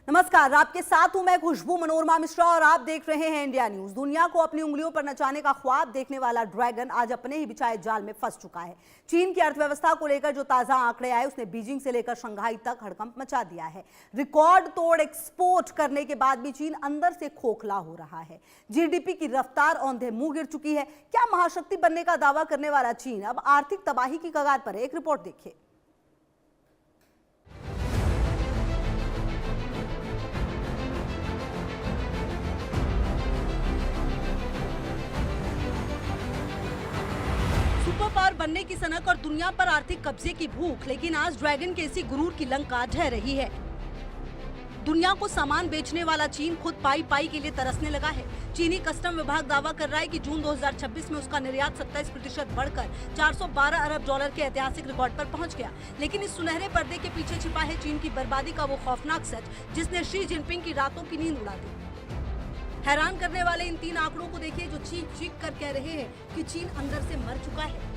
नमस्कार, आपके साथ हूं मैं खुशबू मनोरमा मिश्रा और आप देख रहे हैं इंडिया न्यूज। दुनिया को अपनी उंगलियों पर नचाने का ख्वाब देखने वाला ड्रैगन आज अपने ही बिछाए जाल में फंस चुका है। चीन की अर्थव्यवस्था को लेकर जो ताजा आंकड़े आए उसने बीजिंग से लेकर शंघाई तक हड़कंप मचा दिया है। रिकॉर्ड तोड़ एक्सपोर्ट करने के बाद भी चीन अंदर से खोखला हो रहा है। जीडीपी की रफ्तार औंधे मुंह गिर चुकी है। क्या महाशक्ति बनने का दावा करने वाला चीन अब आर्थिक तबाही की कगार पर है? एक रिपोर्ट देखिए। सुपर पावर बनने की सनक और दुनिया पर आर्थिक कब्जे की भूख, लेकिन आज ड्रैगन के इसी गुरूर की लंका ढह रही है। दुनिया को सामान बेचने वाला चीन खुद पाई पाई के लिए तरसने लगा है। चीनी कस्टम विभाग दावा कर रहा है कि जून 2026 में उसका निर्यात 27% बढ़कर 412 अरब डॉलर के ऐतिहासिक रिकॉर्ड पर पहुंच गया। लेकिन इस सुनहरे पर्दे के पीछे छिपा है चीन की बर्बादी का वो खौफनाक सच जिसने शी जिनपिंग की रातों की नींद उड़ा दी। हैरान करने वाले इन 3 आंकड़ों को देखिए जो चीख चीख कर कह रहे हैं कि चीन अंदर से मर चुका है।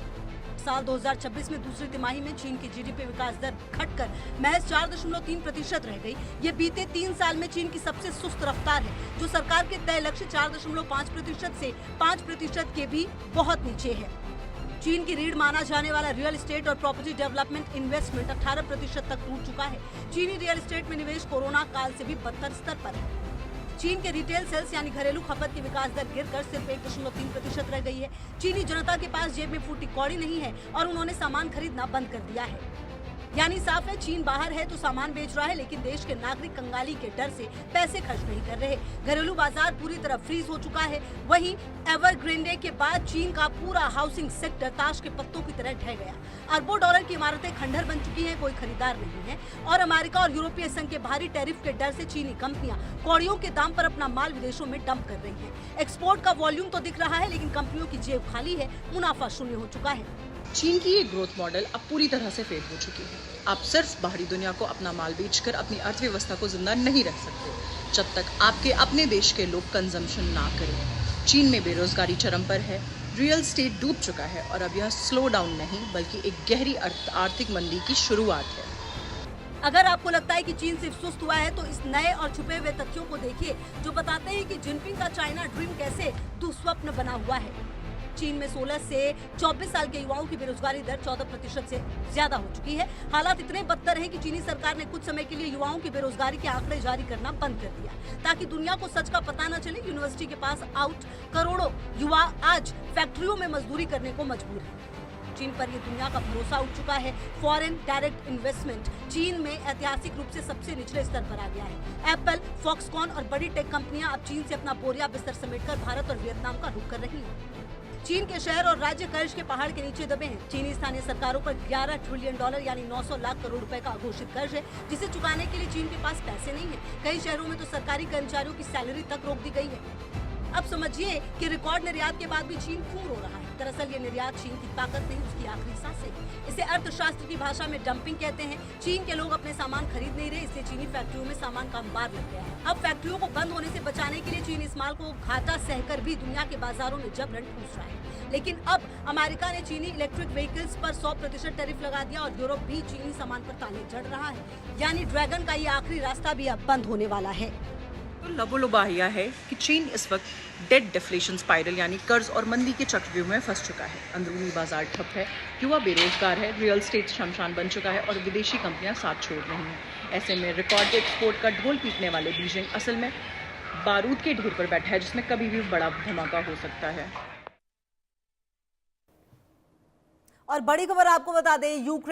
साल 2026 में दूसरी तिमाही में चीन की जीडीपी विकास दर घटकर महज 4.3% रह गई। ये बीते 3 साल में चीन की सबसे सुस्त रफ्तार है, जो सरकार के तय लक्ष्य 4.5% से 5% के भी बहुत नीचे है। चीन की रीढ़ माना जाने वाला रियल एस्टेट और प्रॉपर्टी डेवलपमेंट इन्वेस्टमेंट 18% तक टूट चुका है। चीनी रियल एस्टेट में निवेश कोरोना काल से भी बदतर स्तर पर है। चीन के रिटेल सेल्स यानी घरेलू खपत की विकास दर गिरकर सिर्फ 1.3% रह गई है। चीनी जनता के पास जेब में फूटी कौड़ी नहीं है और उन्होंने सामान खरीदना बंद कर दिया है। यानी साफ है, चीन बाहर है तो सामान बेच रहा है, लेकिन देश के नागरिक कंगाली के डर से पैसे खर्च नहीं कर रहे। घरेलू बाजार पूरी तरह फ्रीज हो चुका है। वहीं एवरग्रांडे के बाद चीन का पूरा हाउसिंग सेक्टर ताश के पत्तों की तरह ढह गया। अरबों डॉलर की इमारतें खंडहर बन चुकी हैं, कोई खरीदार नहीं है। और अमेरिका और यूरोपीय संघ के भारी टैरिफ के डर से चीनी कंपनियां कौड़ियों के दाम पर अपना माल विदेशों में डंप कर रही हैं। एक्सपोर्ट का वॉल्यूम तो दिख रहा है, लेकिन कंपनियों की जेब खाली है, मुनाफा शून्य हो चुका है। चीन की ये ग्रोथ मॉडल अब पूरी तरह से फेल हो चुकी है। आप सिर्फ बाहरी दुनिया को अपना माल बेचकर अपनी अर्थव्यवस्था को जिंदा नहीं रख सकते जब तक आपके अपने देश के लोग कंजम्पशन ना करें। चीन में बेरोजगारी चरम पर है, रियल एस्टेट डूब चुका है और अब यह स्लो डाउन नहीं बल्कि एक गहरी आर्थिक मंदी की शुरुआत है। अगर आपको लगता है कि चीन सिर्फ सुस्त हुआ है तो इस नए और छुपे हुए तथ्यों को देखिए जो बताते हैं कि जिनपिंग का चाइना ड्रीम कैसे दुस्वप्न बना हुआ है। चीन में 16 से 24 साल के युवाओं की बेरोजगारी दर 14% से ज्यादा हो चुकी है। हालात इतने बदतर हैं कि चीनी सरकार ने कुछ समय के लिए युवाओं की बेरोजगारी के आंकड़े जारी करना बंद कर दिया ताकि दुनिया को सच का पता न चले। यूनिवर्सिटी के पास आउट करोड़ों युवा आज फैक्ट्रियों में मजदूरी करने को मजबूर है। चीन पर ये दुनिया का भरोसा उठ चुका है। फॉरेन डायरेक्ट इन्वेस्टमेंट चीन में ऐतिहासिक रूप से सबसे निचले स्तर पर आ गया है। एप्पल, फॉक्सकॉन और बड़ी टेक कंपनियां अब चीन से अपना बोरिया बिस्तर समेटकर भारत और वियतनाम का रुख कर रही हैं। चीन के शहर और राज्य कर्ज के पहाड़ के नीचे दबे हैं। चीनी स्थानीय सरकारों पर 11 ट्रिलियन डॉलर यानी 900 लाख करोड़ रुपए का अघोषित कर्ज है, जिसे चुकाने के लिए चीन के पास पैसे नहीं है। कई शहरों में तो सरकारी कर्मचारियों की सैलरी तक रोक दी गई है। अब समझिए कि रिकॉर्ड निर्यात के बाद भी चीन क्यों रो रहा है। दरअसल ये निर्यात चीन की ताकत नहीं, उसकी आखिरी सांस है। इसे अर्थशास्त्र की भाषा में डंपिंग कहते हैं। चीन के लोग अपने सामान खरीद नहीं रहे, इसलिए चीनी फैक्ट्रियों में सामान का अंबार लग गया है। अब फैक्ट्रियों को बंद होने से बचाने के लिए चीन इस माल को घाटा सहकर भी दुनिया के बाजारों में जबरन ठूस रहा है। लेकिन अब अमेरिका ने चीनी इलेक्ट्रिक व्हीकल्स पर 100% टैरिफ लगा दिया और यूरोप भी चीनी सामान पर ताले जड़ रहा है। यानी ड्रैगन का ये आखिरी रास्ता भी अब बंद होने वाला है। तो लबोलुबाहिया है कि चीन इस वक्त डेट डिफ्लेशन स्पाइरल यानी कर्ज और मंदी के चक्रव्यूह में फंस चुका है। अंदरूनी बाजार ठप है, युवा बेरोजगार है, रियल एस्टेट शमशान बन चुका है और विदेशी कंपनियां साथ छोड़ रही हैं। ऐसे में रिकॉर्ड एक्सपोर्ट का ढोल पीटने वाले बीजिंग असल में बारूद के ढेर पर बैठा है जिसमें कभी भी बड़ा धमाका हो सकता है। और बड़ी खबर आपको बता दें, यूक्रेन